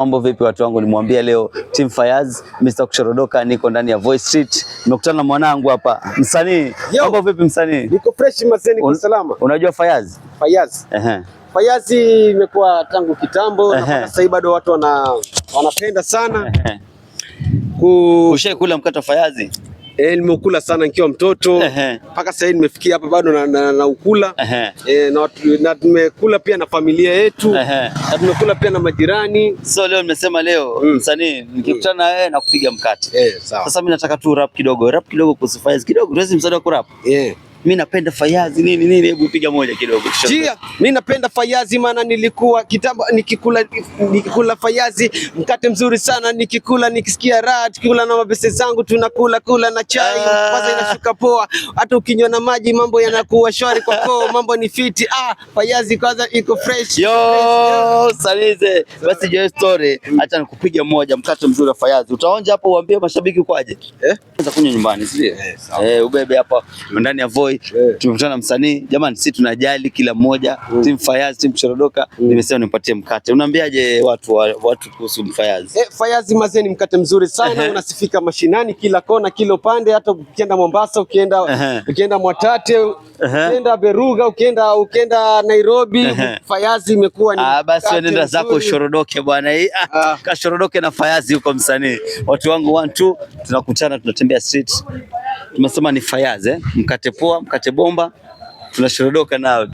Mambo vipi watu wangu, nimwambia leo Team Fayaz, Mr. Kushorodoka, niko ndani ya Voice Street. Nimekutana na mwanangu hapa, msanii. Mambo vipi msanii? Niko fresh mazeni kwa salama. Unajua Fayaz? Fayaz. Fayaz imekuwa tangu kitambo na sasa hivi bado watu wanapenda sana. Ushakula mkate wa Fayaz? Nimekula sana nikiwa mtoto mpaka sasa nimefikia hapa bado na ukula na tumekula pia na familia yetu na tumekula pia na majirani. So leo nimesema leo msanii nikikutana na wewe na kupiga mkate. Sasa mimi nataka tu rap kidogo kuhusu Fayaz kidogo. Tuwezi msanii wa kurap? Mimi napenda Fayaz nini, hebu piga moja kidogo. Jia, mimi napenda Fayaz maana nilikuwa kitambo nikikula Fayaz mkate mzuri sana, nikisikia raha, tukikula na mabese zangu tunakula na chai kwanza inashuka poa, hata ukinywa na maji mambo yanakuwa shwari kwa koo, mambo ni fiti. Fayaz kwanza iko fresh. Yo, salize. Basi je story, acha nikupiga moja mkate mzuri wa Fayaz. Utaonja hapo uambie mashabiki kwaje? Unaweza kunywa nyumbani, si ndio? Ubebe hapa ndani ya Voice. Tumekutana na msanii. Jamani, sisi tunajali kila mmoja. Team Fayaz, Team Kushorodoka. Nimesema nimpatie mkate. Unaambiaje watu kuhusu Fayaz? Fayaz mazeni mkate mzuri sana. Unasifika mashinani kila kona, kila upande, hata ukienda Mombasa, ukienda Mwatate, ukienda Beruga, ukienda Nairobi, Fayaz imekuwa ni basi nenda zako ushorodoke bwana. Kashorodoke na Fayaz huko msanii. Watu wangu 1 2 tunakutana, tunatembea street. Tumesema ni Fayaz mkate poa, mkate bomba, tunashorodoka nao tu.